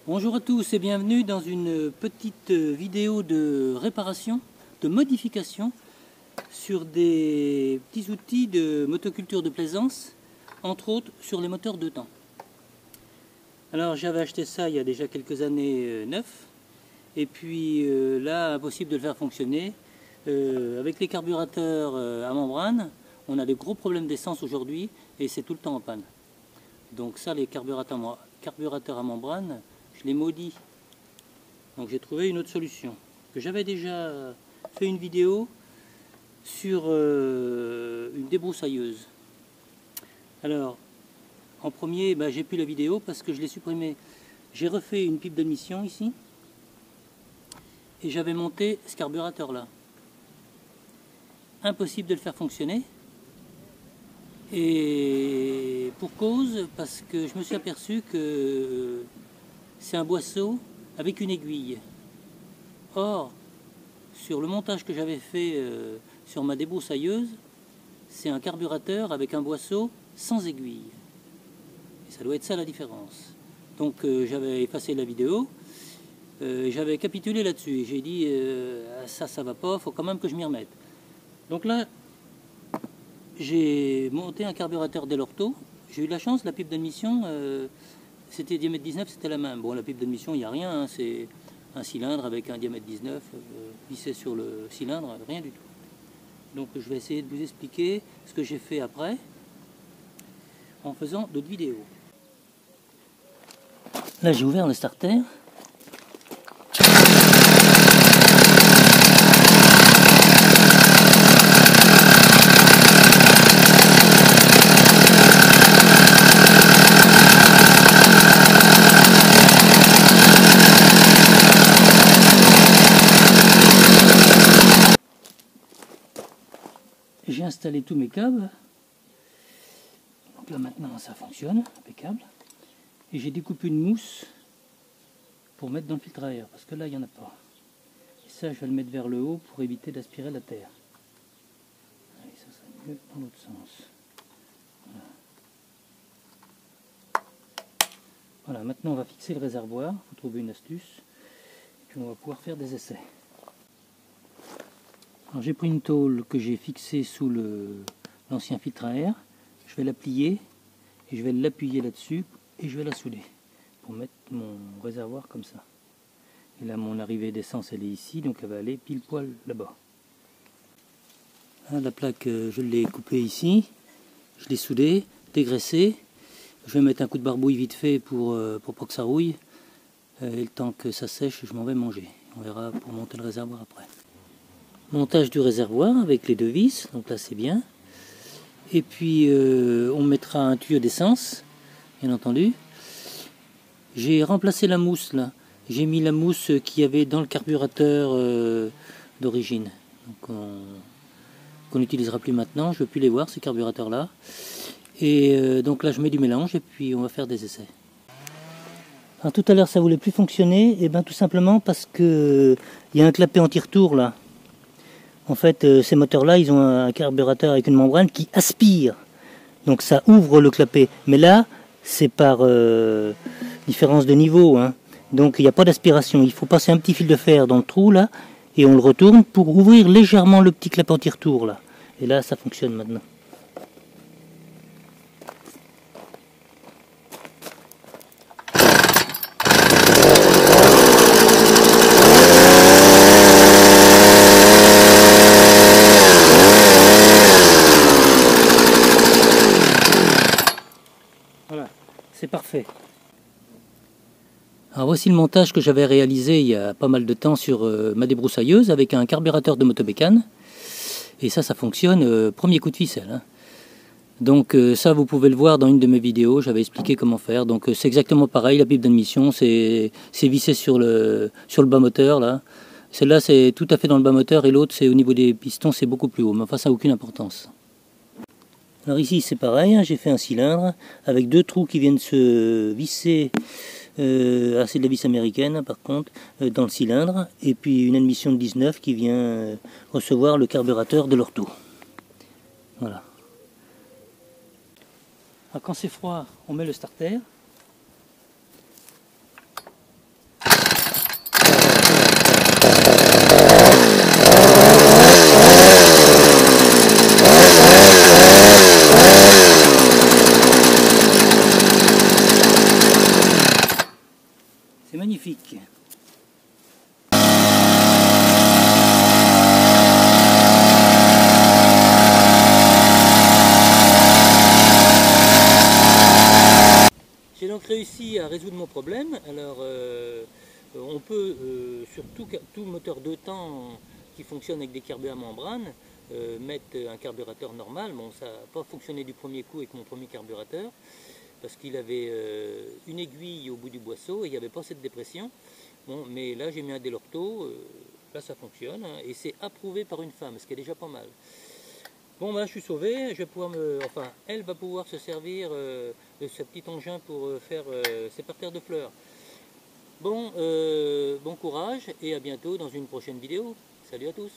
Bonjour à tous et bienvenue dans une petite vidéo de réparation, de modification sur des petits outils de motoculture de plaisance, entre autres sur les moteurs 2 temps. Alors j'avais acheté ça il y a déjà quelques années neuf, et puis là impossible de le faire fonctionner. Avec les carburateurs à membrane, on a des gros problèmes d'essence aujourd'hui et c'est tout le temps en panne. Donc ça, les carburateurs à membrane, je les maudis. Donc j'ai trouvé une autre solution. Que j'avais déjà fait une vidéo sur une débroussailleuse. Alors, en premier, j'ai plus la vidéo parce que je l'ai supprimée. J'ai refait une pipe d'admission ici. Et j'avais monté ce carburateur là. Impossible de le faire fonctionner. Et pour cause, parce que je me suis aperçu que c'est un boisseau avec une aiguille. Or, sur le montage que j'avais fait sur ma débroussailleuse, c'est un carburateur avec un boisseau sans aiguille. Et ça doit être ça la différence. Donc j'avais effacé la vidéo, j'avais capitulé là-dessus. J'ai dit ça va pas, il faut quand même que je m'y remette. Donc là, j'ai monté un carburateur Delorto. J'ai eu la chance, la pipe d'admission, c'était diamètre 19, c'était la même. Bon, la pipe d'admission, il n'y a rien, hein, c'est un cylindre avec un diamètre 19, vissé sur le cylindre, rien du tout. Donc je vais essayer de vous expliquer ce que j'ai fait après, en faisant d'autres vidéos. Là, j'ai ouvert le starter. J'ai installé tous mes câbles. Donc là maintenant ça fonctionne, impeccable. Et j'ai découpé une mousse pour mettre dans le filtre à air, parce que là il n'y en a pas. Et ça je vais le mettre vers le haut pour éviter d'aspirer la terre. Et ça serait mieux dans l'autre sens. Voilà, maintenant on va fixer le réservoir, il faut trouver une astuce. Et puis on va pouvoir faire des essais. Alors j'ai pris une tôle que j'ai fixée sous l'ancien filtre à air. Je vais la plier et je vais l'appuyer là-dessus et je vais la souder pour mettre mon réservoir comme ça. Et là mon arrivée d'essence elle est ici, donc elle va aller pile poil là-bas. La plaque je l'ai coupée ici, je l'ai soudée, dégraissée. Je vais mettre un coup de barbouille vite fait pour pas que ça rouille. Et le temps que ça sèche, je m'en vais manger. On verra pour monter le réservoir après. Montage du réservoir avec les deux vis, donc là c'est bien. Et puis on mettra un tuyau d'essence, bien entendu. J'ai remplacé la mousse là. J'ai mis la mousse qu'il y avait dans le carburateur d'origine. Qu'on n'utilisera plus maintenant. Je ne veux plus les voir ces carburateurs là. Et donc là je mets du mélange et puis on va faire des essais. Alors, tout à l'heure ça voulait plus fonctionner, et bien tout simplement parce que il y a un clapet anti-retour là. En fait, ces moteurs-là, ils ont un carburateur avec une membrane qui aspire. Donc ça ouvre le clapet. Mais là, c'est par différence de niveau. Hein. Donc il n'y a pas d'aspiration. Il faut passer un petit fil de fer dans le trou, là, et on le retourne pour ouvrir légèrement le petit clapet anti-retour, là. Et là, ça fonctionne maintenant. Voilà, c'est parfait. Alors voici le montage que j'avais réalisé il y a pas mal de temps sur ma débroussailleuse avec un carburateur de motobécane. Et ça fonctionne premier coup de ficelle. Hein. Donc ça vous pouvez le voir dans une de mes vidéos, j'avais expliqué comment faire. Donc c'est exactement pareil, la pipe d'admission, c'est vissé sur le bas moteur là. Celle-là c'est tout à fait dans le bas moteur et l'autre c'est au niveau des pistons, c'est beaucoup plus haut. Mais enfin ça n'a aucune importance. Alors ici c'est pareil, hein, j'ai fait un cylindre avec deux trous qui viennent se visser, c'est de la vis américaine par contre, dans le cylindre, et puis une admission de 19 qui vient recevoir le carburateur de l'orto. Voilà. Alors quand c'est froid, on met le starter. C'est magnifique. J'ai donc réussi à résoudre mon problème. Alors, on peut, sur tout moteur 2 temps qui fonctionne avec des carburants à membrane, mettre un carburateur normal. Bon, ça n'a pas fonctionné du premier coup avec mon premier carburateur, parce qu'il avait une aiguille au bout du boisseau et il n'y avait pas cette dépression. Bon, mais là, j'ai mis un Delorto, là ça fonctionne, hein, et c'est approuvé par une femme, ce qui est déjà pas mal. Bon, ben, je suis sauvé, je vais pouvoir enfin, elle va pouvoir se servir de ce petit engin pour faire ses parterres de fleurs. Bon, bon courage et à bientôt dans une prochaine vidéo. Salut à tous!